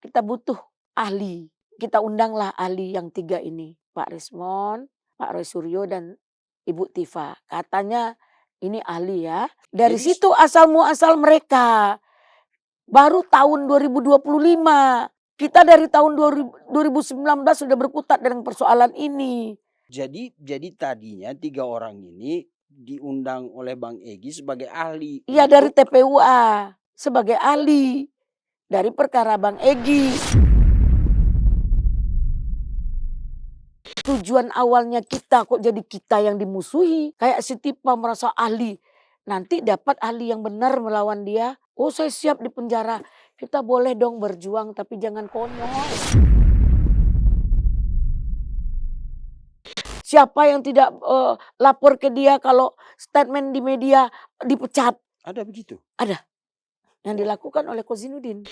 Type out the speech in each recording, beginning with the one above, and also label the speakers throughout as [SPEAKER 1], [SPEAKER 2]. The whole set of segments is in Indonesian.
[SPEAKER 1] kita butuh ahli. Kita undanglah ahli yang 3 ini, Pak Rismon, Pak Roy Suryo, dan Ibu Tifa. Katanya ini ahli ya. Dari
[SPEAKER 2] Jadi
[SPEAKER 1] situ asal muasal mereka. Baru tahun 2025. Kita dari tahun 2019 sudah berkutat dengan persoalan ini.
[SPEAKER 2] jadi tadinya 3 orang ini diundang oleh Bang Egy sebagai ahli
[SPEAKER 1] Iya, dari
[SPEAKER 2] untuk
[SPEAKER 1] TPUA sebagai ahli dari perkara Bang Egy. Tujuan awalnya kita kok jadi kita yang dimusuhi. Kayak si Tipa merasa ahli. Nanti dapat ahli yang benar melawan dia. Oh, saya siap di penjara. Kita boleh dong berjuang tapi jangan konyol. Siapa yang tidak lapor ke dia kalau statement di media dipecat?
[SPEAKER 2] ada begitu.
[SPEAKER 1] Ada. Yang dilakukan oleh Kozinudin.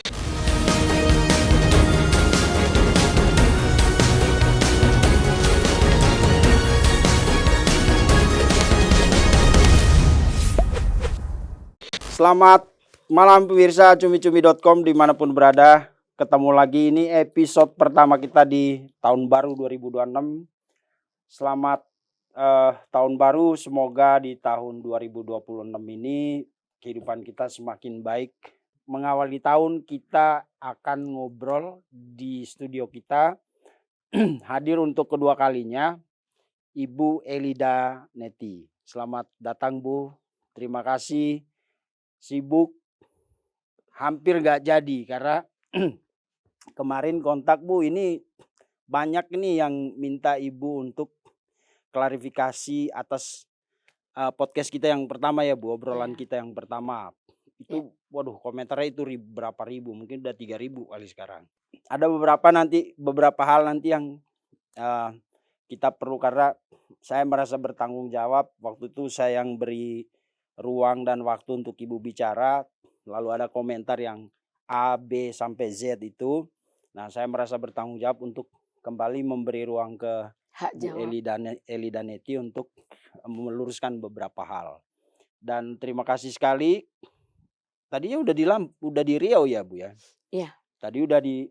[SPEAKER 2] Selamat malam pemirsa cumi-cumi.com dimanapun berada. Ketemu lagi, ini episode pertama kita di tahun baru 2026. Selamat tahun baru, semoga di tahun 2026 ini kehidupan kita semakin baik. Mengawali tahun kita akan ngobrol di studio kita. Hadir untuk kedua kalinya Ibu Elida Neti. Selamat datang Bu, terima kasih. Sibuk hampir gak jadi karena kemarin kontak Bu, ini banyak nih yang minta Ibu untuk klarifikasi atas podcast kita yang pertama ya Bu, obrolan kita yang pertama. Itu waduh, komentarnya itu berapa ribu, mungkin udah 3.000 kali sekarang. Ada beberapa hal nanti yang kita perlu, karena saya merasa bertanggung jawab. Waktu itu saya yang beri ruang dan waktu untuk Ibu bicara, lalu ada komentar yang A, B sampai Z itu. Nah, saya merasa bertanggung jawab untuk kembali memberi ruang ke Bu Elida Neti untuk meluruskan beberapa hal. Dan terima kasih sekali. Tadinya udah di Riau ya Bu ya?
[SPEAKER 1] Iya.
[SPEAKER 2] Tadi udah di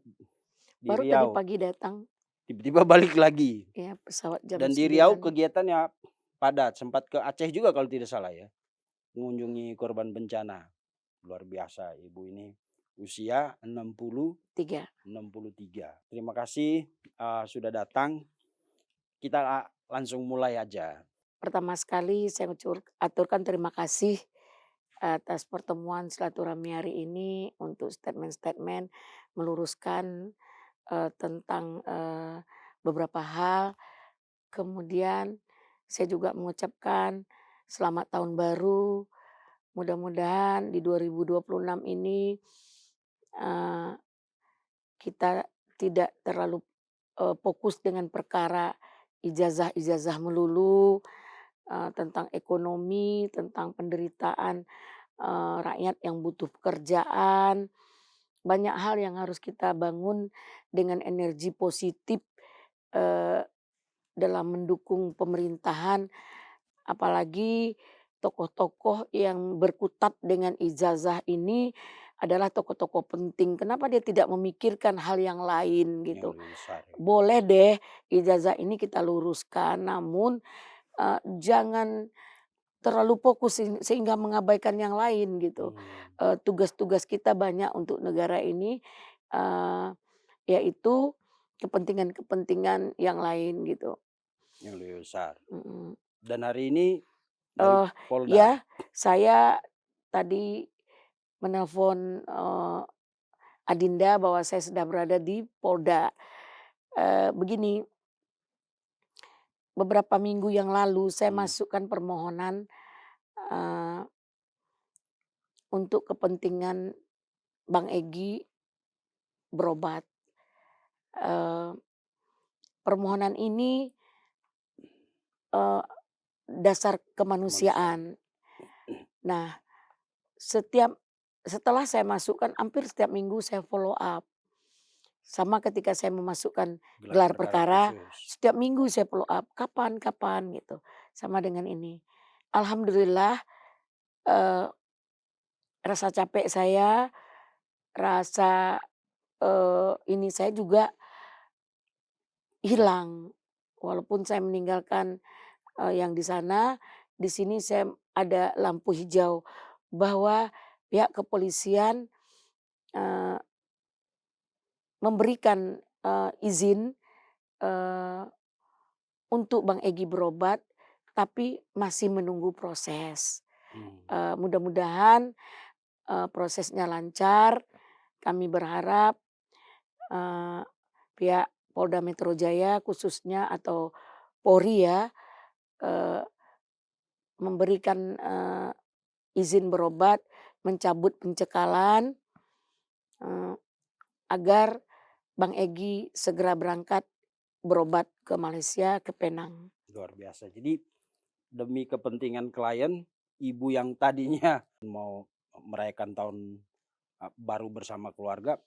[SPEAKER 1] Baru
[SPEAKER 2] Riau.
[SPEAKER 1] tadi pagi datang.
[SPEAKER 2] Tiba-tiba balik lagi.
[SPEAKER 1] Iya, pesawat jam 9.
[SPEAKER 2] Dan di Riau kegiatannya padat. Sempat ke Aceh juga kalau tidak salah ya. Mengunjungi korban bencana. Luar biasa Ibu ini. Usia 63. Terima kasih sudah datang. Kita langsung mulai aja.
[SPEAKER 1] Pertama sekali saya aturkan terima kasih atas pertemuan silaturahmi hari ini untuk statement-statement meluruskan tentang beberapa hal. Kemudian saya juga mengucapkan selamat tahun baru. Mudah-mudahan di 2026 ini kita tidak terlalu fokus dengan perkara ijazah melulu, tentang ekonomi, tentang penderitaan rakyat yang butuh pekerjaan. Banyak hal yang harus kita bangun dengan energi positif dalam mendukung pemerintahan, apalagi tokoh-tokoh yang berkutat dengan ijazah ini adalah tokoh-tokoh penting. Kenapa dia tidak memikirkan hal yang lain gitu? Boleh deh ijazah ini kita luruskan, namun jangan terlalu fokus sehingga mengabaikan yang lain gitu. Tugas-tugas kita banyak untuk negara ini, yaitu kepentingan-kepentingan yang lain gitu.
[SPEAKER 2] Yang lebih besar. Dan hari ini
[SPEAKER 1] dari
[SPEAKER 2] Polda.
[SPEAKER 1] Ya, saya tadi menelpon Adinda bahwa saya sudah berada di Polda. Begini, beberapa minggu yang lalu saya masukkan permohonan untuk kepentingan Bang Egy berobat. Permohonan ini dasar kemanusiaan. Nah, setelah saya masukkan, hampir setiap minggu saya follow up. Sama ketika saya memasukkan gelar perkara, setiap minggu saya follow up. Kapan gitu. Sama dengan ini. Alhamdulillah rasa capek saya, rasa ini saya juga hilang. Walaupun saya meninggalkan, yang di sana, di sini saya ada lampu hijau bahwa pihak kepolisian, eee, memberikan, izin, eee, untuk Bang Egy berobat, tapi masih menunggu proses.
[SPEAKER 2] Mmm.
[SPEAKER 1] Mudah-mudahan, prosesnya lancar. Kami berharap, eee, pihak Polda Metro Jaya khususnya atau Polri ya, eee, memberikan, izin berobat, mencabut pencekalan, eee, agar Bang Egy segera berangkat berobat ke Malaysia, ke Penang.
[SPEAKER 2] Luar biasa. Jadi demi kepentingan klien, ibu yang tadinya mau merayakan tahun, baru bersama keluarga,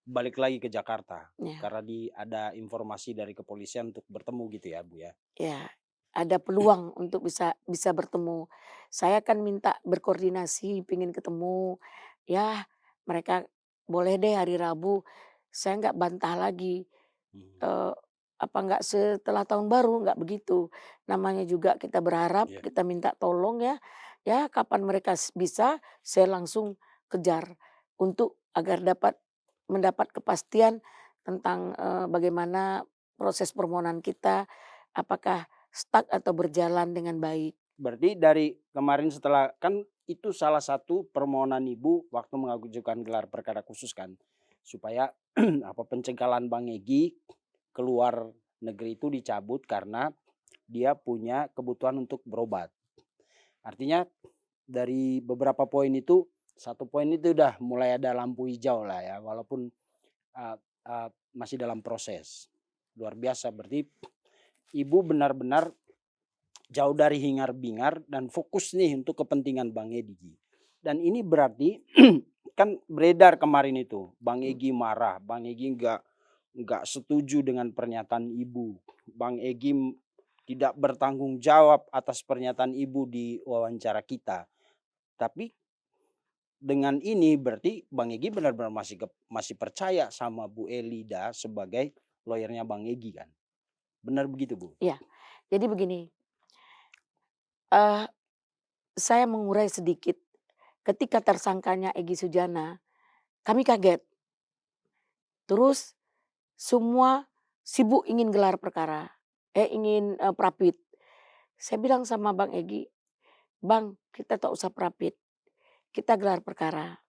[SPEAKER 2] balik lagi ke Jakarta.
[SPEAKER 1] Ya,
[SPEAKER 2] Karena ada informasi dari kepolisian untuk bertemu gitu ya, Bu, ya?
[SPEAKER 1] ya, ada peluang untuk bisa bisa bertemu. Saya kan minta berkoordinasi, pingin ketemu. Ya, mereka boleh deh hari Rabu. Saya nggak bantah lagi.
[SPEAKER 2] Mmm.
[SPEAKER 1] Eee, apa nggak setelah tahun baru, nggak begitu. Namanya juga kita berharap,
[SPEAKER 2] Iya.
[SPEAKER 1] kita minta tolong ya. Ya kapan mereka bisa, saya langsung kejar untuk agar dapat mendapat kepastian tentang, bagaimana proses permohonan kita, apakah stuck atau berjalan dengan baik.
[SPEAKER 2] Berarti dari kemarin setelah kan itu salah satu permohonan Ibu waktu mengajukan gelar perkara khusus kan, supaya apa, pencekalan Bang Egy keluar negeri itu dicabut karena dia punya kebutuhan untuk berobat. Artinya dari beberapa poin itu, satu poin itu udah mulai ada lampu hijau lah ya, walaupun, eee masih dalam proses. Luar biasa, berarti Ibu benar-benar jauh dari hingar-bingar dan fokus nih untuk kepentingan Bang Egy. Dan ini berarti kan beredar kemarin itu, Bang
[SPEAKER 1] Mmm,
[SPEAKER 2] Egy marah, Bang Egy nggak setuju dengan pernyataan Ibu. Bang Egy tidak bertanggung jawab atas pernyataan Ibu di wawancara kita. Tapi dengan ini berarti Bang Egy benar-benar masih percaya sama Bu Elida sebagai lawyer-nya Bang Egy kan? Benar begitu, Bu?
[SPEAKER 1] iya. Jadi begini, eee, saya mengurai sedikit, ketika tersangkanya Egy Sujana, kami kaget. Terus semua sibuk ingin gelar perkara, ingin, prapit. Saya bilang sama Bang Egy, "Bang, kita tak usah prapit, kita gelar perkara."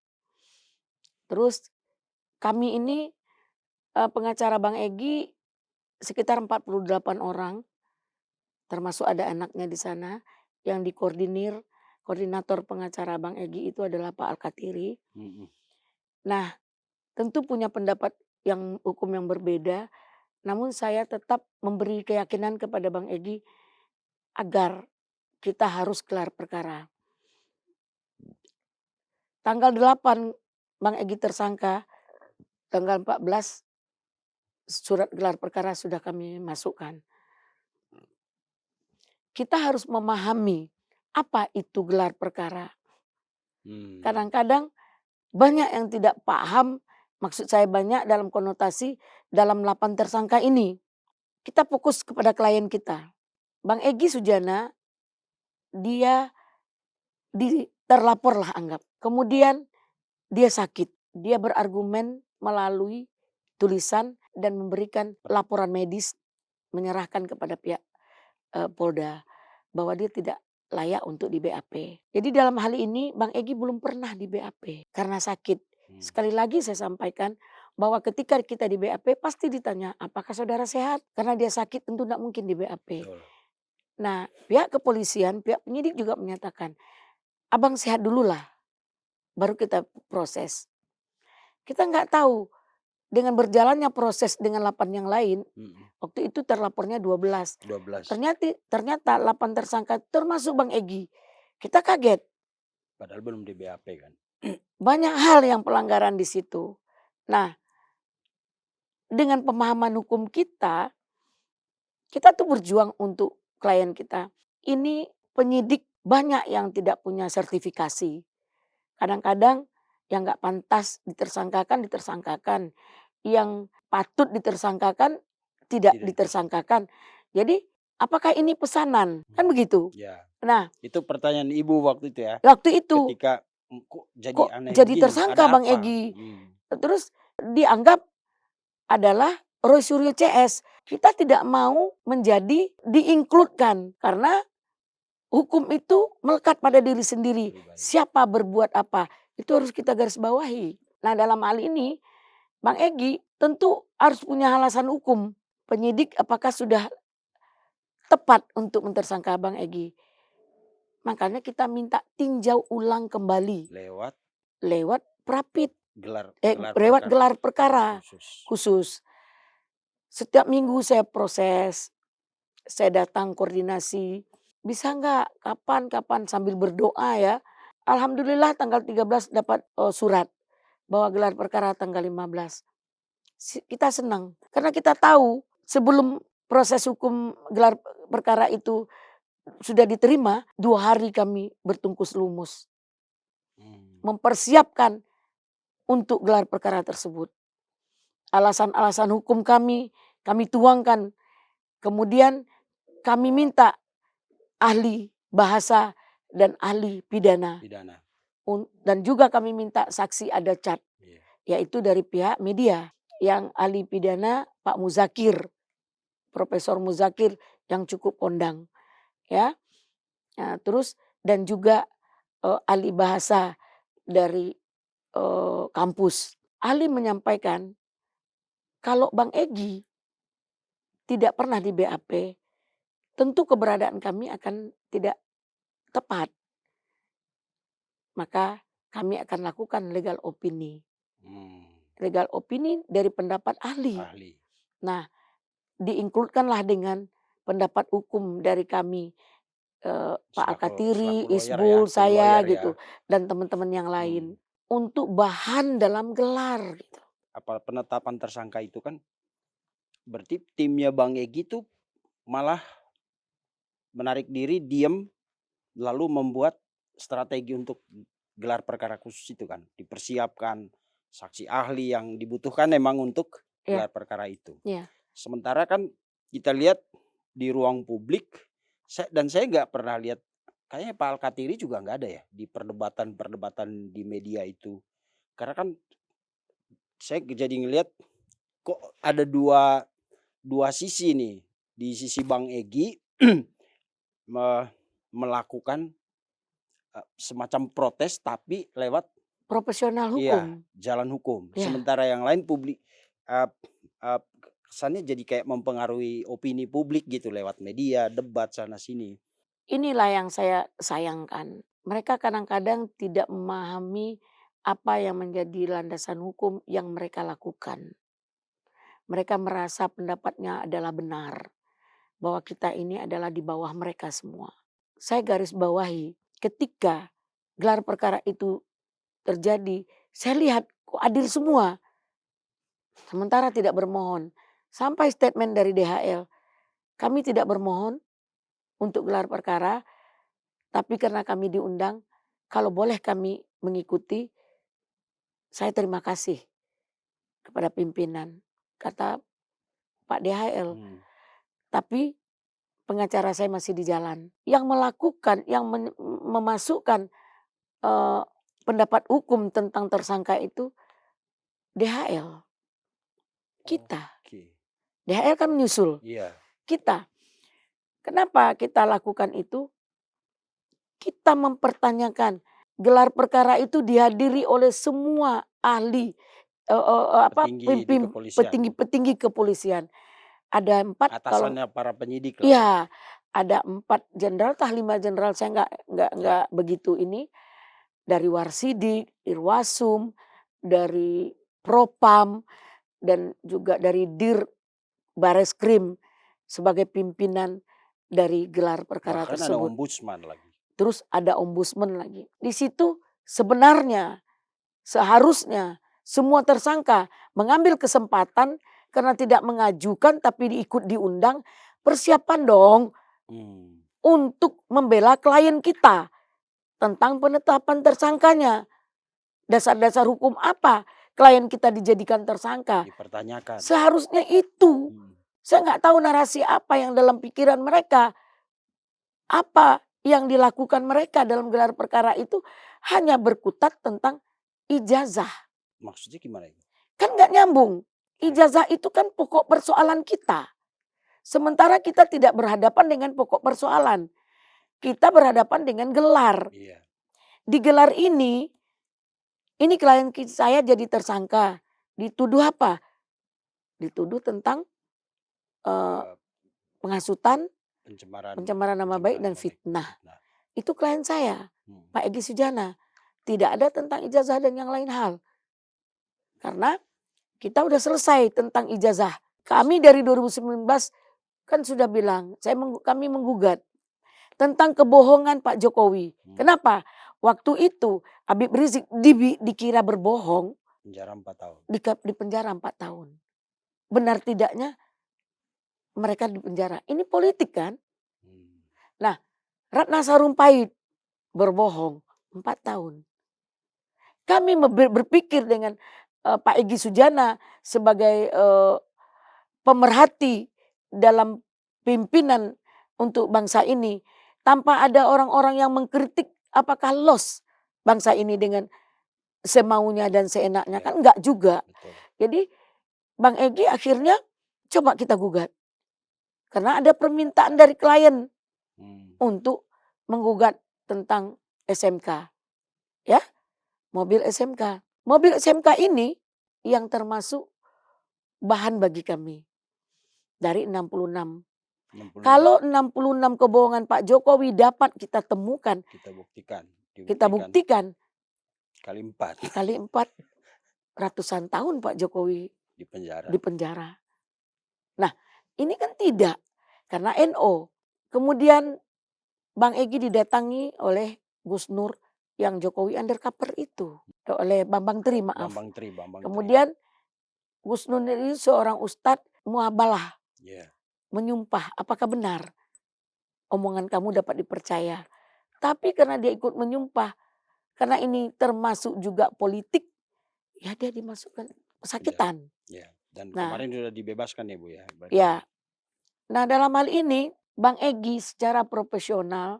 [SPEAKER 1] Terus kami ini, pengacara Bang Egy sekitar 48 orang, termasuk ada anaknya di sana, yang koordinator pengacara Bang Egy itu adalah Pak Alkatiri.
[SPEAKER 2] Mhm.
[SPEAKER 1] Nah, tentu punya pendapat hukum yang berbeda, namun saya tetap memberi keyakinan kepada Bang Egy agar kita harus gelar perkara. Tanggal 8 Bang Egy tersangka, tanggal 14 surat gelar perkara sudah kami masukkan. Kita harus memahami apa itu gelar perkara.
[SPEAKER 2] Mmm.
[SPEAKER 1] Kadang-kadang banyak yang tidak paham, maksud saya banyak dalam konotasi dalam 8 tersangka ini. Kita fokus kepada klien kita. Bang Egy Sujana, dia terlapor lah anggap. Kemudian dia sakit, dia berargumen melalui tulisan dan memberikan laporan medis, menyerahkan kepada pihak, Polda bahwa dia tidak layak untuk di-BAP. Jadi dalam hal ini Bang Egy belum pernah di-BAP karena sakit.
[SPEAKER 2] Mmm.
[SPEAKER 1] Sekali lagi saya sampaikan bahwa ketika kita di-BAP pasti ditanya, "Apakah saudara sehat?" Karena dia sakit tentu tidak mungkin di-BAP.
[SPEAKER 2] Betul.
[SPEAKER 1] Nah, pihak kepolisian, pihak penyidik juga menyatakan, "Abang sehat dululah, baru kita proses." Kita nggak tahu dengan berjalannya proses dengan 8 yang lain,
[SPEAKER 2] Mhm.
[SPEAKER 1] waktu itu terlapornya 12.
[SPEAKER 2] 12.
[SPEAKER 1] Ternyata 8 tersangka termasuk Bang Egy. Kita kaget,
[SPEAKER 2] Padahal belum di BAP kan?
[SPEAKER 1] banyak hal yang pelanggaran di situ. Nah, dengan pemahaman hukum kita tuh berjuang untuk klien kita. Ini penyidik banyak yang tidak punya sertifikasi. Kadang-kadang yang nggak pantas ditersangkakan, yang patut ditersangkakan tidak
[SPEAKER 2] Tidak ditersangka.
[SPEAKER 1] ditersangkakan. Jadi apakah ini pesanan? Kan begitu.
[SPEAKER 2] Ya,
[SPEAKER 1] Nah,
[SPEAKER 2] itu pertanyaan Ibu waktu itu ya,
[SPEAKER 1] waktu itu
[SPEAKER 2] ketika, kok jadi
[SPEAKER 1] kok
[SPEAKER 2] aneh
[SPEAKER 1] jadi
[SPEAKER 2] begini,
[SPEAKER 1] tersangka
[SPEAKER 2] ada
[SPEAKER 1] Bang
[SPEAKER 2] apa?
[SPEAKER 1] Egy? Terus dianggap adalah Roy Suryo CS. Kita tidak mau menjadi di-include-kan karena hukum itu melekat pada diri sendiri.
[SPEAKER 2] Pribadi.
[SPEAKER 1] Siapa berbuat apa, itu harus kita garis bawahi. Nah, dalam hal ini Bang Egy tentu harus punya alasan hukum. Penyidik apakah sudah tepat untuk mentersangka Bang Egy. Makanya kita minta tinjau ulang kembali
[SPEAKER 2] Lewat
[SPEAKER 1] lewat Prapit,
[SPEAKER 2] gelar
[SPEAKER 1] lewat
[SPEAKER 2] perkara
[SPEAKER 1] gelar perkara
[SPEAKER 2] khusus.
[SPEAKER 1] khusus. Setiap minggu saya proses, saya datang koordinasi. Bisa nggak kapan sambil berdoa ya. Alhamdulillah tanggal 13 dapat surat bahwa gelar perkara tanggal 15. Kita senang karena kita tahu sebelum proses hukum gelar perkara itu sudah diterima, 2 hari kami bertungkus lumus mempersiapkan untuk gelar perkara tersebut. Alasan-alasan hukum kami tuangkan. Kemudian kami minta ahli bahasa dan ahli pidana. Dan juga kami minta saksi ada cat, yaitu dari pihak media. Yang ahli pidana Pak Muzakir, Profesor Muzakir yang cukup kondang. Ya. Nah, terus dan juga ahli bahasa dari kampus. Ahli menyampaikan kalau Bang Egy tidak pernah di BAP, tentu keberadaan kami akan tidak tepat. Maka kami akan lakukan legal opini. Legal opini dari pendapat ahli. Nah, di-include-kanlah dengan pendapat hukum dari kami. Pak Alkatiri, Isbul, saya gitu. Dan teman-teman yang lain. Untuk bahan dalam gelar gitu.
[SPEAKER 2] Apa penetapan tersangka itu kan berarti timnya Bang Egy tuh malah menarik diri, diem, lalu membuat strategi untuk gelar perkara khusus itu kan. Dipersiapkan saksi ahli yang dibutuhkan memang untuk gelar perkara itu. Sementara kan kita lihat di ruang publik, dan saya nggak pernah lihat, kayaknya Pak Alkatiri juga nggak ada ya di perdebatan di media itu. Karena kan saya jadi ngelihat kok ada dua sisi nih. Di sisi Bang Egy melakukan semacam protes tapi lewat
[SPEAKER 1] profesional hukum.
[SPEAKER 2] Jalan hukum. Sementara yang lain publik kesannya jadi kayak mempengaruhi opini publik gitu lewat media, debat sana sini.
[SPEAKER 1] Inilah yang saya sayangkan. Mereka kadang-kadang tidak memahami apa yang menjadi landasan hukum yang mereka lakukan. Mereka merasa pendapatnya adalah benar. Bahwa kita ini adalah di bawah mereka semua. Saya garis bawahi ketika gelar perkara itu terjadi, saya lihat kok adil semua. Sementara tidak bermohon. Sampai statement dari DHL, kami tidak bermohon untuk gelar perkara, tapi karena kami diundang, kalau boleh kami mengikuti, saya terima kasih kepada pimpinan, kata Pak DHL. Tapi pengacara saya masih di jalan. Yang melakukan, yang memasukkan pendapat hukum tentang tersangka itu DHL. Kita. DHL kan menyusul. Kita. Kenapa kita lakukan itu? Kita mempertanyakan gelar perkara itu dihadiri oleh semua ahli petinggi kepolisian. Ada 4
[SPEAKER 2] atasannya para penyidik.
[SPEAKER 1] Iya, ada 4 jenderal, 5 jenderal saya nggak begitu ini. Dari Warsidik, Irwasum, dari Propam, dan juga dari Dir Bareskrim sebagai pimpinan dari gelar perkara tersebut.
[SPEAKER 2] Ada ombudsman lagi.
[SPEAKER 1] Terus ada ombudsman lagi. Di situ sebenarnya seharusnya semua tersangka mengambil kesempatan karena tidak mengajukan tapi ikut diundang, persiapan dong untuk membela klien kita tentang penetapan tersangkanya. Dasar-dasar hukum apa klien kita dijadikan tersangka?
[SPEAKER 2] Dipertanyakan.
[SPEAKER 1] Seharusnya itu. Saya nggak tahu narasi apa yang dalam pikiran mereka. Apa yang dilakukan mereka dalam gelar perkara itu hanya berkutat tentang ijazah.
[SPEAKER 2] Maksudnya gimana itu?
[SPEAKER 1] Kan nggak nyambung. Ijazah itu kan pokok persoalan kita. Sementara kita tidak berhadapan dengan pokok persoalan. Kita berhadapan dengan gelar.
[SPEAKER 2] Iya.
[SPEAKER 1] Di gelar ini klien saya jadi tersangka. Dituduh apa? Dituduh tentang penghasutan, pencemaran nama baik dan fitnah. Itu klien saya, Pak Egy Sujana. Tidak ada tentang ijazah dan yang lain hal. Karena kita udah selesai tentang ijazah. Kami dari 2019 kan sudah bilang, kami menggugat tentang kebohongan Pak Jokowi. Kenapa? Waktu itu Habib Rizik dikira berbohong.
[SPEAKER 2] Penjara 4 tahun.
[SPEAKER 1] Di penjara 4 tahun. Benar tidaknya mereka di penjara. Ini politik kan? Nah, Ratna Sarumpait berbohong 4 tahun. Kami berpikir dengan Pak Egy Sujana sebagai pemerhati dalam pimpinan untuk bangsa ini. Tanpa ada orang-orang yang mengkritik apakah loss bangsa ini dengan semaunya dan seenaknya. Kan enggak juga.
[SPEAKER 2] Betul.
[SPEAKER 1] Jadi Bang Egy akhirnya coba kita gugat. Karena ada permintaan dari klien untuk menggugat tentang SMK. Ya, mobil SMK. Mobil SMK ini yang termasuk bahan bagi kami. Dari 66. Kalau 66 kebohongan Pak Jokowi dapat kita temukan. Kita buktikan.
[SPEAKER 2] Kali 4.
[SPEAKER 1] Kali 4. Ratusan tahun Pak Jokowi di penjara. Nah, ini kan tidak. Karena NO. Kemudian Bang Egy didatangi oleh Gus Nur yang Jokowi undercover itu. Oleh Bambang Tri, maaf.
[SPEAKER 2] Bambang Tri.
[SPEAKER 1] Kemudian Gus Nur ini seorang ustadz muabalah.
[SPEAKER 2] Yeah.
[SPEAKER 1] Menyumpah, apakah benar omongan kamu dapat dipercaya. Tapi karena dia ikut menyumpah, karena ini termasuk juga politik, ya dia dimasukkan pesakitan.
[SPEAKER 2] Ya. Dan kemarin sudah dibebaskan ya Bu ya.
[SPEAKER 1] Ya. Nah dalam hal ini Bang Egy secara profesional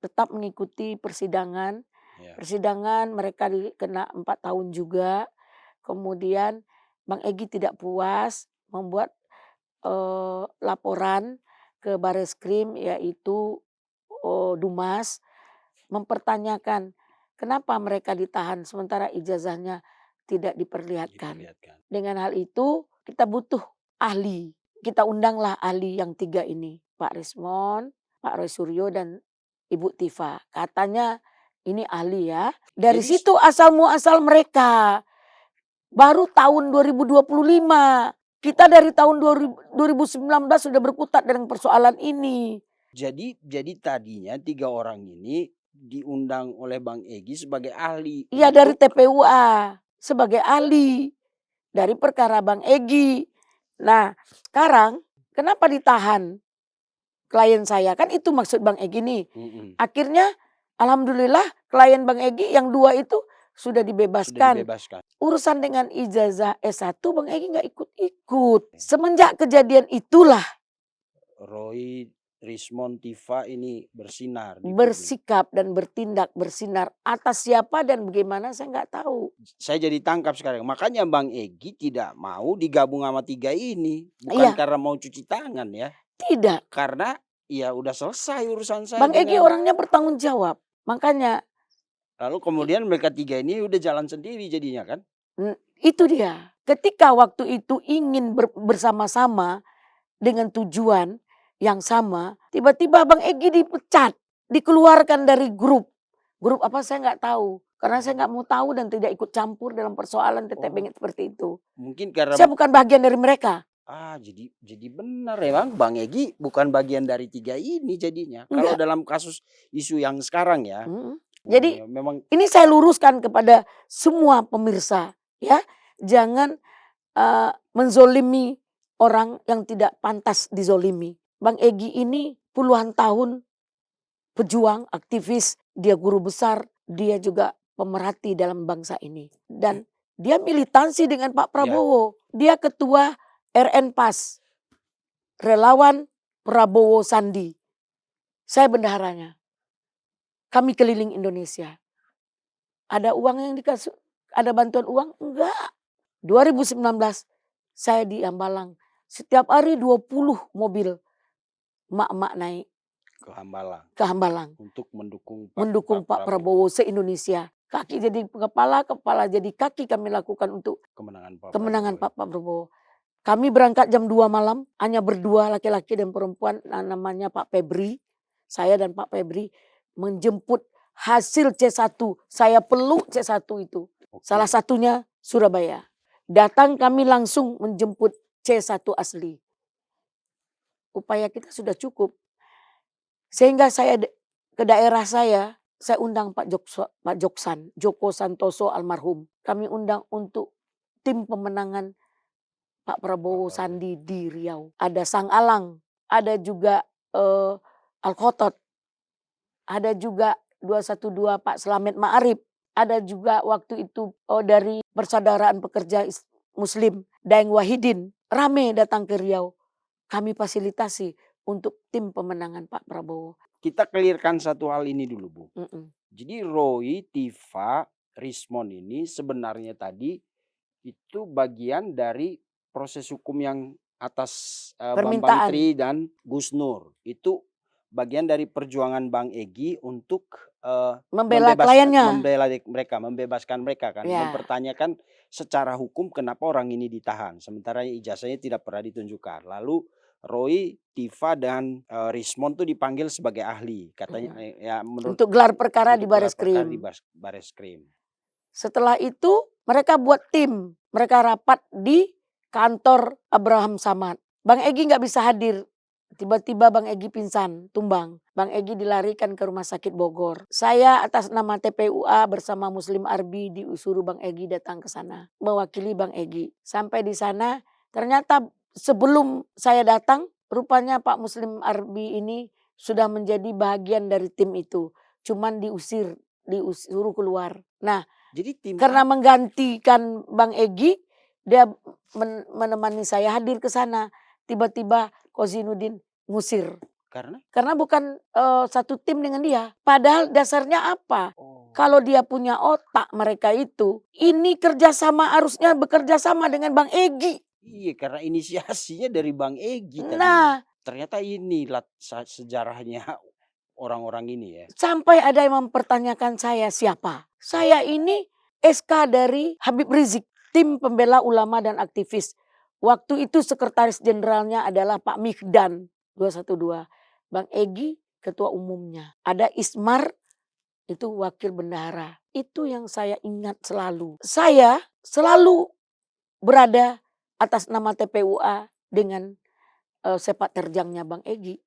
[SPEAKER 1] tetap mengikuti persidangan.
[SPEAKER 2] Ya.
[SPEAKER 1] Persidangan mereka kena 4 tahun juga. Kemudian Bang Egy tidak puas membuat laporan ke Bareskrim yaitu Dumas mempertanyakan kenapa mereka ditahan sementara ijazahnya tidak diperlihatkan. Dengan hal itu kita butuh ahli. Kita undanglah ahli yang 3 ini. Pak Rismon, Pak Roy Suryo dan Ibu Tifa. Katanya ini ahli ya. Dari situ asal muasal mereka. Baru tahun 2025. Kita dari tahun 2019 sudah berkutat dengan persoalan ini.
[SPEAKER 2] Jadi tadinya 3 orang ini diundang oleh Bang Egy sebagai ahli.
[SPEAKER 1] Iya dari TPUA sebagai ahli dari perkara Bang Egy. Nah sekarang kenapa ditahan klien saya? Kan itu maksud Bang Egy nih. Akhirnya alhamdulillah klien Bang Egy yang 2 itu sudah dibebaskan. Urusan dengan ijazah S1 Bang Egy nggak ikut-ikut. Semenjak kejadian itulah
[SPEAKER 2] Roy, Rismon, Tifa ini bersinar.
[SPEAKER 1] Bersikap dan bertindak bersinar atas siapa dan bagaimana saya nggak tahu.
[SPEAKER 2] Saya jadi tangkap sekarang. Makanya Bang Egy tidak mau digabung sama 3 ini. Bukan karena mau cuci tangan ya.
[SPEAKER 1] Tidak.
[SPEAKER 2] Karena ya udah selesai urusan saya.
[SPEAKER 1] Bang Egy orangnya bertanggung jawab. Makanya.
[SPEAKER 2] Lalu kemudian mereka 3 ini udah jalan sendiri jadinya kan.
[SPEAKER 1] Itu dia. Ketika waktu itu ingin bersama-sama dengan tujuan yang sama, tiba-tiba Bang Egy dipecat, dikeluarkan dari grup. Grup apa saya nggak tahu. Karena saya nggak mau tahu dan tidak ikut campur dalam persoalan tetep seperti itu.
[SPEAKER 2] Mungkin karena
[SPEAKER 1] saya bukan bagian dari mereka.
[SPEAKER 2] Jadi benar ya Bang Egy bukan bagian dari 3 ini jadinya. Kalau dalam kasus isu yang sekarang ya.
[SPEAKER 1] Jadi
[SPEAKER 2] ya, memang
[SPEAKER 1] ini saya luruskan kepada semua pemirsa ya. Jangan menzolimi orang yang tidak pantas dizolimi. Bang Egy ini puluhan tahun pejuang, aktivis, dia guru besar, dia juga pemerhati dalam bangsa ini. Dan dia militansi dengan Pak
[SPEAKER 2] Ya.
[SPEAKER 1] Prabowo. Dia ketua RN PAS, Relawan Prabowo Sandi. Saya bendaharanya. Kami keliling Indonesia. Ada uang yang dikasih, ada bantuan uang? Enggak. 2019 saya di Hambalang. Setiap hari 20 mobil mak-mak naik
[SPEAKER 2] Ke Hambalang
[SPEAKER 1] ke Hambalang.
[SPEAKER 2] untuk mendukung
[SPEAKER 1] Mendukung Pak Prabowo se-Indonesia. Kaki jadi kepala, kepala jadi kaki kami lakukan untuk kemenangan Pak Prabowo. Kami berangkat jam 2 malam, hanya berdua laki-laki dan perempuan, namanya Pak Febri. Saya dan Pak Febri menjemput hasil C1. Saya peluk C1 itu. Salah satunya Surabaya. Datang kami langsung menjemput C1 asli. Upaya kita sudah cukup. Sehingga saya ke daerah saya undang Pak Joksan, Joko Santoso almarhum. Kami undang untuk tim pemenangan Pak Prabowo Sandi di Riau. Ada Sang Alang, ada juga Al-Khotot, ada juga 212 Pak Slamet Ma'arif, ada juga waktu itu dari Persaudaraan Pekerja Muslim, Daeng Wahidin, rame datang ke Riau. Kami fasilitasi untuk tim pemenangan Pak Prabowo.
[SPEAKER 2] Kita clearkan satu hal ini dulu, Bu.
[SPEAKER 1] Mm-mm.
[SPEAKER 2] Jadi Roy, Tifa, Rismon ini sebenarnya tadi itu bagian dari proses hukum yang atas Bambang
[SPEAKER 1] Permintaan.
[SPEAKER 2] Tri dan Gus Nur. Itu bagian dari perjuangan Bang Egy untuk
[SPEAKER 1] Membela kliennya.
[SPEAKER 2] membebaskan mereka kan,
[SPEAKER 1] Ya.
[SPEAKER 2] mempertanyakan secara hukum kenapa orang ini ditahan, sementara ijazahnya tidak pernah ditunjukkan. Lalu Roy, Tifa dan Rismon tuh dipanggil sebagai ahli, katanya ya menurut
[SPEAKER 1] Untuk gelar perkara di
[SPEAKER 2] untuk gelar perkara
[SPEAKER 1] Bareskrim.
[SPEAKER 2] di Bareskrim.
[SPEAKER 1] Setelah itu mereka buat tim, mereka rapat di kantor Abraham Samad. Bang Egy nggak bisa hadir. Tiba-tiba Bang Egy pingsan, tumbang. Bang Egy dilarikan ke rumah sakit Bogor. Saya atas nama TPUA bersama Muslim Arbi disuruh Bang Egy datang ke sana. Mewakili Bang Egy. Sampai di sana ternyata sebelum saya datang, rupanya Pak Muslim Arbi ini sudah menjadi bagian dari tim itu. Cuman disuruh keluar. Nah,
[SPEAKER 2] Jadi tim
[SPEAKER 1] karena menggantikan Bang Egy, dia menemani saya hadir ke sana. Tiba-tiba Kozinudin ngusir. Karena bukan satu tim dengan dia. Padahal dasarnya apa? Kalau dia punya otak mereka itu, ini kerjasama harusnya bekerja sama dengan Bang Egy.
[SPEAKER 2] Iya, karena inisiasinya dari Bang Egy tadi.
[SPEAKER 1] Nah,
[SPEAKER 2] ternyata ini sejarahnya orang-orang ini ya.
[SPEAKER 1] Sampai ada yang mempertanyakan saya siapa. Saya ini SK dari Habib Rizik, tim pembela ulama dan aktivis. Waktu itu sekretaris jenderalnya adalah Pak Mihdan 212. Bang Egy ketua umumnya. Ada Ismar itu wakil bendahara. Itu yang saya ingat selalu. Saya selalu berada atas nama TPUA dengan sepak terjangnya Bang Egy.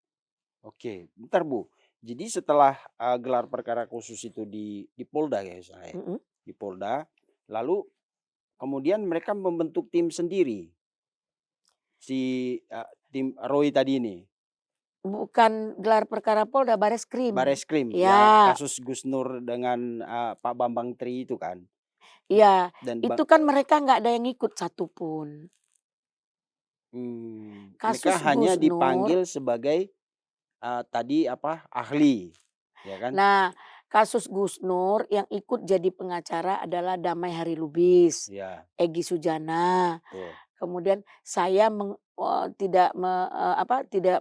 [SPEAKER 2] Oke, bentar Bu. Jadi setelah gelar perkara khusus itu di Polda ya saya. Di Polda, lalu kemudian mereka membentuk tim sendiri. Si tim Roy tadi ini.
[SPEAKER 1] Bukan gelar perkara Polda, Bareskrim.
[SPEAKER 2] Bareskrim,
[SPEAKER 1] ya.
[SPEAKER 2] Kasus Gus Nur dengan Pak Bambang Tri itu kan.
[SPEAKER 1] Iya, itu kan mereka nggak ada yang ikut satupun.
[SPEAKER 2] Mereka hanya dipanggil sebagai tadi ahli, ya kan?
[SPEAKER 1] Nah, kasus Gus Nur yang ikut jadi pengacara adalah Damai Hari Lubis,
[SPEAKER 2] ya.
[SPEAKER 1] Egy Sujana.
[SPEAKER 2] Tuh.
[SPEAKER 1] Kemudian saya tidak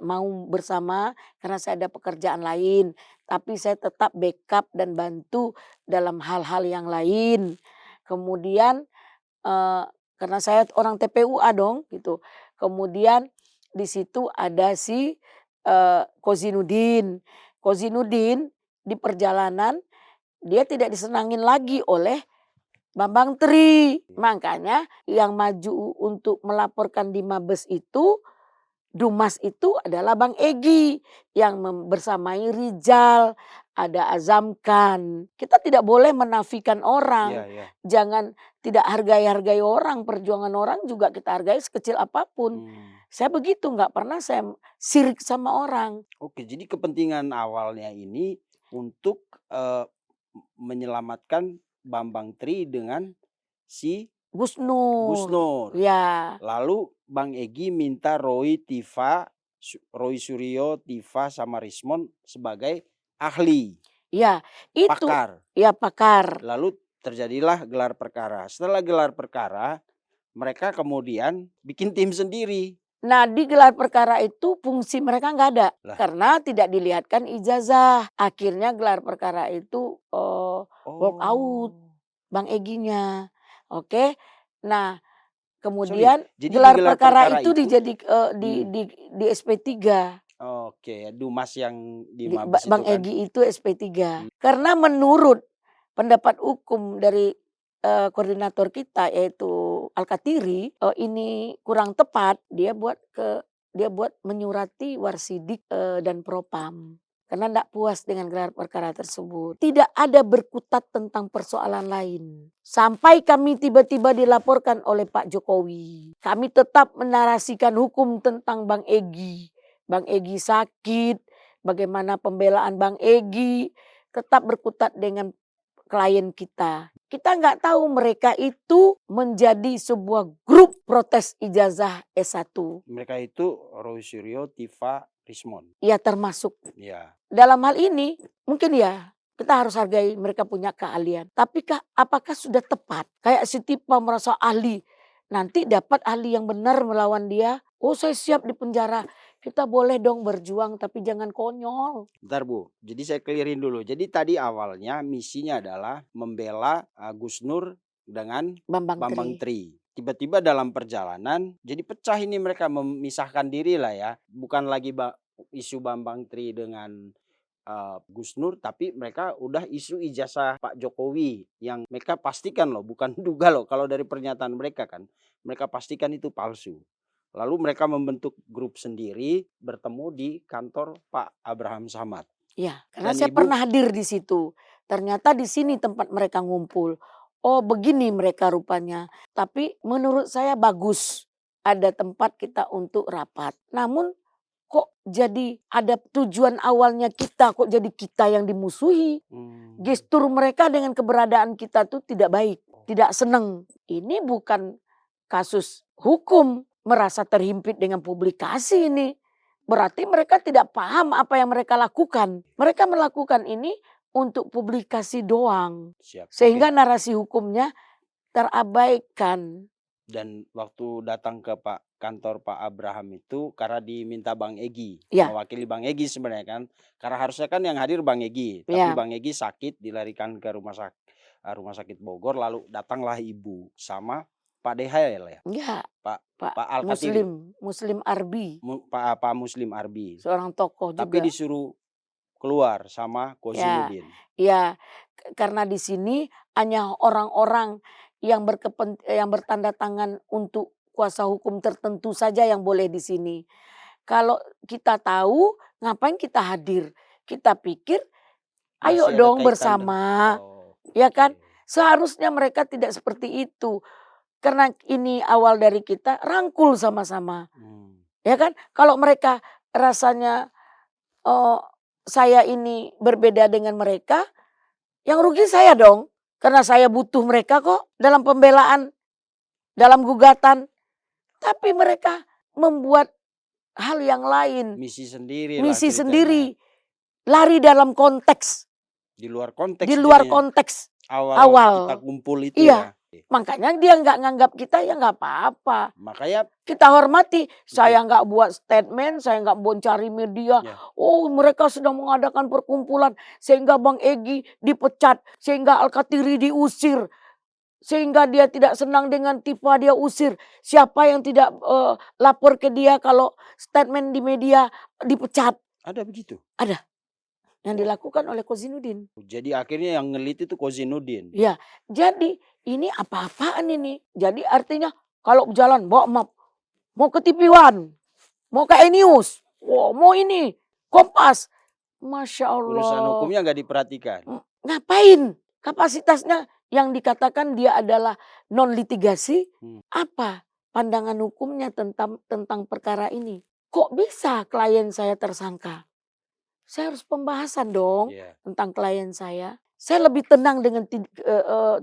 [SPEAKER 1] mau bersama karena saya ada pekerjaan lain, tapi saya tetap backup dan bantu dalam hal-hal yang lain. Kemudian karena saya orang TPUA dong gitu. Kemudian di situ ada si Kozinudin. Kozinudin di perjalanan dia tidak disenangin lagi oleh Bambang Tri. Makanya yang maju untuk melaporkan di Mabes itu, Dumas itu adalah Bang Egy yang bersamai Rizal, ada Azam Khan. Kita tidak boleh menafikan orang. Jangan tidak hargai orang, perjuangan orang juga kita hargai sekecil apapun. Saya begitu, nggak pernah saya sirik sama orang.
[SPEAKER 2] Oke, jadi kepentingan awalnya ini untuk menyelamatkan Bambang Tri dengan si
[SPEAKER 1] Gus
[SPEAKER 2] Gus
[SPEAKER 1] Nur.
[SPEAKER 2] Nur.
[SPEAKER 1] Ya,
[SPEAKER 2] Lalu Bang Egy minta Roy, Tifa, Roy Suryo, Tifa sama Rismon sebagai ahli,
[SPEAKER 1] ya itu
[SPEAKER 2] pakar.
[SPEAKER 1] ya pakar.
[SPEAKER 2] Lalu terjadilah gelar perkara. Setelah gelar perkara, mereka kemudian bikin tim sendiri.
[SPEAKER 1] Nah, di gelar perkara itu fungsi mereka nggak ada
[SPEAKER 2] Lah.
[SPEAKER 1] karena tidak dilihatkan ijazah. Akhirnya gelar perkara itu walk out Bang Egy-nya. Oke. Nah, kemudian
[SPEAKER 2] Jadi di
[SPEAKER 1] gelar
[SPEAKER 2] gelar
[SPEAKER 1] perkara
[SPEAKER 2] perkara
[SPEAKER 1] itu
[SPEAKER 2] itu,
[SPEAKER 1] di SP3.
[SPEAKER 2] oke, Dumas yang di
[SPEAKER 1] Di
[SPEAKER 2] Mabes itu
[SPEAKER 1] Bang
[SPEAKER 2] kan.
[SPEAKER 1] Egy itu SP3. Karena menurut pendapat hukum dari koordinator kita yaitu Alkatiri, ini kurang tepat, dia buat menyurati Warsidik dan Propam. Karena tidak puas dengan gelar perkara tersebut. Tidak ada berkutat tentang persoalan lain. Sampai kami tiba-tiba dilaporkan oleh Pak Jokowi. Kami tetap menarasikan hukum tentang Bang Egy. Bang Egy sakit, bagaimana pembelaan Bang Egy, tetap berkutat dengan klien kita. Kita nggak tahu mereka itu menjadi sebuah grup protes ijazah S1.
[SPEAKER 2] Mereka itu Roy Suryo, Tifa, Rismon.
[SPEAKER 1] Ya termasuk.
[SPEAKER 2] Ya.
[SPEAKER 1] Dalam hal ini mungkin ya kita harus hargai mereka punya keahlian. Tapi apakah sudah tepat? Kayak si Tifa merasa ahli. Nanti dapat ahli yang benar melawan dia. Oh saya siap di penjara. Kita boleh dong berjuang tapi jangan konyol.
[SPEAKER 2] Bentar Bu, jadi saya clearin dulu. Jadi tadi awalnya misinya adalah membela Gus Nur dengan Bambang Tri. Tiba-tiba dalam perjalanan jadi pecah ini, mereka memisahkan diri lah ya. Bukan lagi isu Bambang Tri dengan Gus Nur, tapi mereka udah isu ijazah Pak Jokowi yang mereka pastikan loh, bukan duga loh, kalau dari pernyataan mereka kan. Mereka pastikan itu palsu. Lalu mereka membentuk grup sendiri, bertemu di kantor Pak Abraham Samad.
[SPEAKER 1] Ya, karena
[SPEAKER 2] Dan
[SPEAKER 1] saya
[SPEAKER 2] Ibu
[SPEAKER 1] pernah hadir di situ. Ternyata di sini tempat mereka ngumpul. Oh begini mereka rupanya. Tapi menurut saya bagus ada tempat kita untuk rapat. Namun kok jadi ada tujuan awalnya kita, kok jadi kita yang dimusuhi. Gestur mereka dengan keberadaan kita tuh tidak baik, tidak senang. Ini bukan kasus hukum, merasa terhimpit dengan publikasi ini. Berarti mereka tidak paham apa yang mereka lakukan. Mereka melakukan ini untuk publikasi doang.
[SPEAKER 2] Siap.
[SPEAKER 1] Sehingga narasi hukumnya terabaikan.
[SPEAKER 2] Dan waktu datang ke kantor Pak Abraham itu karena diminta Bang Egy,
[SPEAKER 1] Ya.
[SPEAKER 2] mewakili Bang Egy sebenarnya kan. Karena harusnya kan yang hadir Bang Egy, tapi
[SPEAKER 1] Ya.
[SPEAKER 2] Bang Egy sakit, dilarikan ke rumah sakit Bogor, lalu datanglah Ibu sama Pak DHL ya.
[SPEAKER 1] Ya.
[SPEAKER 2] Pak Alkatiri.
[SPEAKER 1] Muslim Arbi.
[SPEAKER 2] Pak Muslim Arbi.
[SPEAKER 1] Seorang tokoh juga.
[SPEAKER 2] Tapi disuruh keluar sama Kozinudin.
[SPEAKER 1] Ya, karena di sini hanya orang-orang yang bertanda tangan untuk kuasa hukum tertentu saja yang boleh di sini. Kalau kita tahu, ngapain kita hadir? Kita pikir, ayo dong bersama, ya kan? Seharusnya mereka tidak seperti itu. Karena ini awal dari kita, rangkul sama-sama. Ya kan? Kalau mereka rasanya saya ini berbeda dengan mereka, yang rugi saya dong. Karena saya butuh mereka kok dalam pembelaan, dalam gugatan. Tapi mereka membuat hal yang lain.
[SPEAKER 2] Misi sendiri.
[SPEAKER 1] Lari dalam konteks.
[SPEAKER 2] Di luar konteks.
[SPEAKER 1] Di luar konteks.
[SPEAKER 2] Awal kita kumpul itu
[SPEAKER 1] ya. Makanya dia nggak nganggap kita ya nggak apa-apa.
[SPEAKER 2] Makanya
[SPEAKER 1] kita hormati. Saya nggak buat statement, saya nggak boncari media. Ya. Oh mereka sedang mengadakan perkumpulan sehingga Bang Egy dipecat, sehingga Alkatiri diusir, sehingga dia tidak senang dengan Tifa dia usir. Siapa yang tidak lapor ke dia kalau statement di media dipecat?
[SPEAKER 2] Ada begitu?
[SPEAKER 1] Ada. Yang dilakukan oleh Kozinudin.
[SPEAKER 2] Jadi akhirnya yang ngelit itu Kozinudin.
[SPEAKER 1] Ya, jadi ini apa-apaan ini? Jadi artinya kalau jalan bawa map, mau ke TV One, mau ke E-News, mau ini, Kompas. Masya Allah.
[SPEAKER 2] Urusan hukumnya nggak diperhatikan.
[SPEAKER 1] Ngapain? Kapasitasnya yang dikatakan dia adalah non litigasi. Apa pandangan hukumnya tentang perkara ini? Kok bisa klien saya tersangka? Saya harus pembahasan dong tentang klien saya. Saya lebih tenang dengan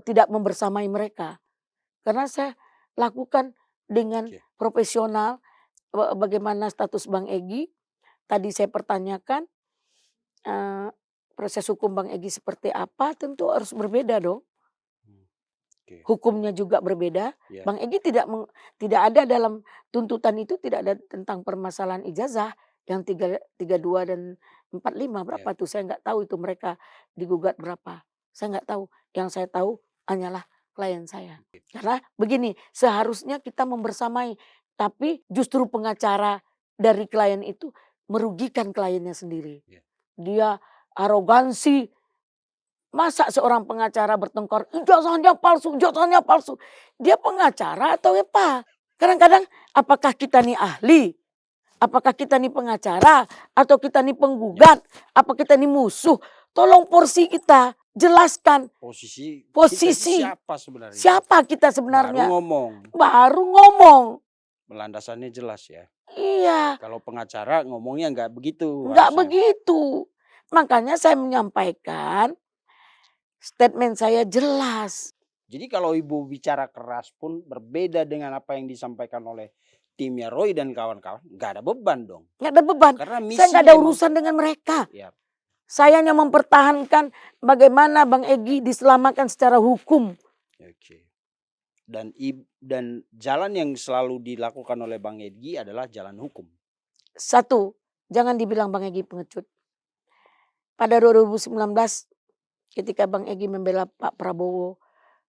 [SPEAKER 1] tidak membersamai mereka. Karena saya lakukan dengan
[SPEAKER 2] Oke.
[SPEAKER 1] profesional, bagaimana status Bang Egy. Tadi saya pertanyakan, eee, proses hukum Bang Egy seperti apa, tentu harus berbeda dong.
[SPEAKER 2] Hmm, oke.
[SPEAKER 1] Hukumnya juga berbeda.
[SPEAKER 2] Ya.
[SPEAKER 1] Bang Egy tidak ada dalam tuntutan itu, tidak ada tentang permasalahan ijazah yang 32 dan 45
[SPEAKER 2] Ya.
[SPEAKER 1] berapa tuh, saya nggak tahu itu mereka digugat berapa, saya nggak tahu. Yang saya tahu hanyalah klien saya. Karena begini, seharusnya kita membersamai, tapi justru pengacara dari klien itu merugikan kliennya sendiri.
[SPEAKER 2] Ya.
[SPEAKER 1] Dia arogansi. Masa seorang pengacara bertengkar, ijazahnya palsu, ijazahnya palsu. Dia pengacara atau apa? Kadang-kadang apakah kita nih ahli? Apakah kita nih pengacara? Atau kita nih penggugat? Apa kita nih musuh? Tolong porsi kita, jelaskan
[SPEAKER 2] Posisi kita itu
[SPEAKER 1] posisi.
[SPEAKER 2] siapa sebenarnya?
[SPEAKER 1] Siapa kita
[SPEAKER 2] Baru
[SPEAKER 1] sebenarnya?
[SPEAKER 2] ngomong.
[SPEAKER 1] Baru ngomong.
[SPEAKER 2] Landasannya jelas ya.
[SPEAKER 1] Iya,
[SPEAKER 2] Kalau pengacara ngomongnya nggak begitu
[SPEAKER 1] nggak
[SPEAKER 2] harusnya.
[SPEAKER 1] begitu. Makanya saya menyampaikan statement saya jelas.
[SPEAKER 2] Jadi kalau Ibu bicara keras pun berbeda dengan apa yang disampaikan oleh timnya Roy dan kawan-kawan, nggak ada beban dong.
[SPEAKER 1] Nggak ada beban.
[SPEAKER 2] Karena
[SPEAKER 1] Saya nggak ada
[SPEAKER 2] misinya
[SPEAKER 1] urusan dengan mereka.
[SPEAKER 2] Ya.
[SPEAKER 1] Saya hanya mempertahankan bagaimana Bang Egy diselamatkan secara hukum.
[SPEAKER 2] Oke. Dan jalan yang selalu dilakukan oleh Bang Egy adalah jalan hukum.
[SPEAKER 1] Satu, jangan dibilang Bang Egy pengecut. Pada 2019 ketika Bang Egy membela Pak Prabowo,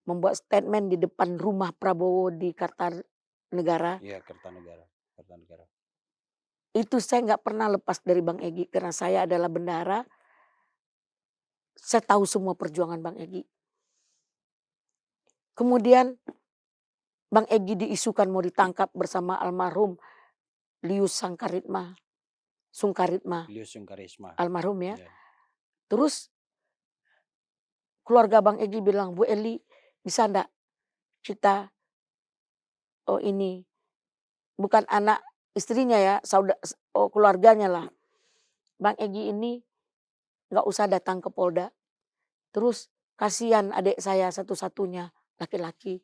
[SPEAKER 1] membuat statement di depan rumah Prabowo di Kartanegara,
[SPEAKER 2] Iya, Kertanegara.
[SPEAKER 1] itu saya nggak pernah lepas dari Bang Egy karena saya adalah bendahara. Saya tahu semua perjuangan Bang Egy. Kemudian Bang Egy diisukan mau ditangkap bersama almarhum Lius Sungkarisma.
[SPEAKER 2] Beliau Sungkarisma.
[SPEAKER 1] Almarhum ya.
[SPEAKER 2] Ya.
[SPEAKER 1] Terus keluarga Bang Egy bilang, Bu Eli bisa enggak kita, oh ini bukan anak istrinya ya, keluarganya lah. Bang Egy ini nggak usah datang ke Polda. Terus kasihan adik saya satu-satunya laki-laki.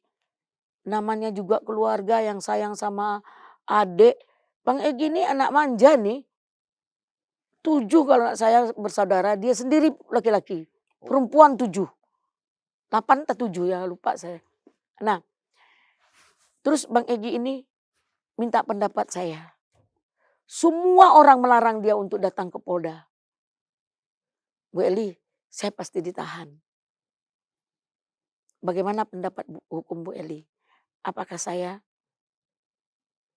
[SPEAKER 1] Namanya juga keluarga yang sayang sama adik. Bang Egy ini anak manja nih. 7 kalau saya bersaudara, dia sendiri laki-laki. Perempuan 7. 8 atau 7 ya lupa saya. Nah, terus Bang Egy ini minta pendapat saya. Semua orang melarang dia untuk datang ke Polda. Bu Eli, saya pasti ditahan. Bagaimana pendapat hukum Bu Eli? Apakah saya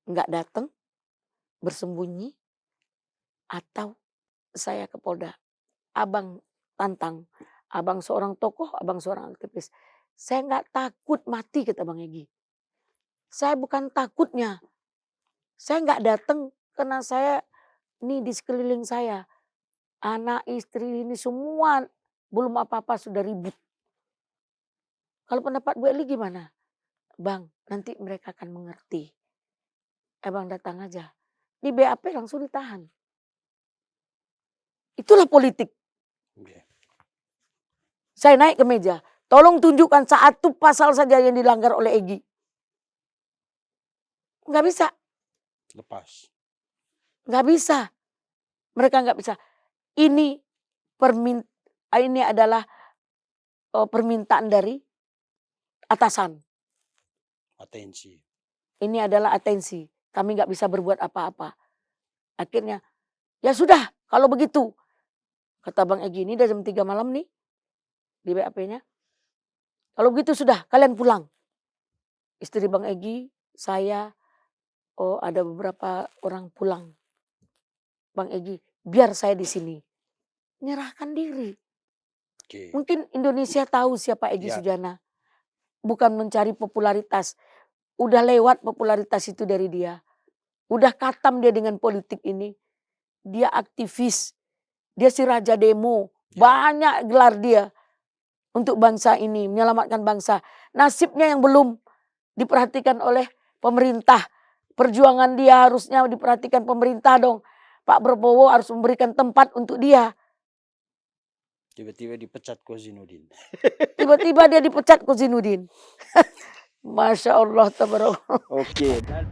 [SPEAKER 1] nggak datang, bersembunyi, atau saya ke Polda? Abang tantang, abang seorang tokoh, abang seorang aktivis. Saya nggak takut mati kata Bang Egy. Saya bukan takutnya. Saya nggak datang karena saya nih di sekeliling saya. Anak, istri ini semua belum apa-apa sudah ribut. Kalau pendapat Bu Eli gimana? Bang, nanti mereka akan mengerti. Abang datang aja. Di BAP langsung ditahan. Itulah politik.
[SPEAKER 2] Oke.
[SPEAKER 1] Saya naik ke meja. Tolong tunjukkan satu pasal saja yang dilanggar oleh Egy. Nggak bisa.
[SPEAKER 2] Lepas.
[SPEAKER 1] Nggak bisa. Mereka nggak bisa. Ini adalah permintaan dari atasan.
[SPEAKER 2] Atensi.
[SPEAKER 1] Ini adalah atensi. Kami nggak bisa berbuat apa-apa. Akhirnya, ya sudah kalau begitu. Kata Bang Egy ini dari jam 3 malam nih. Di BAP-nya. Kalau begitu sudah kalian pulang. Istri Bang Egy, saya, ada beberapa orang pulang. Bang Egy, biar saya di sini. Menyerahkan diri.
[SPEAKER 2] Oke.
[SPEAKER 1] Mungkin Indonesia tahu siapa Egy
[SPEAKER 2] Ya.
[SPEAKER 1] Sujana. Bukan mencari popularitas. Udah lewat popularitas itu dari dia. Udah katam dia dengan politik ini. Dia aktivis. Dia si raja demo.
[SPEAKER 2] Ya.
[SPEAKER 1] Banyak gelar dia. Untuk bangsa ini. Menyelamatkan bangsa. Nasibnya yang belum diperhatikan oleh pemerintah. Perjuangan dia harusnya diperhatikan pemerintah dong. Pak Prabowo harus memberikan tempat untuk dia.
[SPEAKER 2] Tiba-tiba dipecat Kozinudin.
[SPEAKER 1] Tiba-tiba dia dipecat Kozinudin. Masya Allah, tabarakallah.
[SPEAKER 2] Oke, dan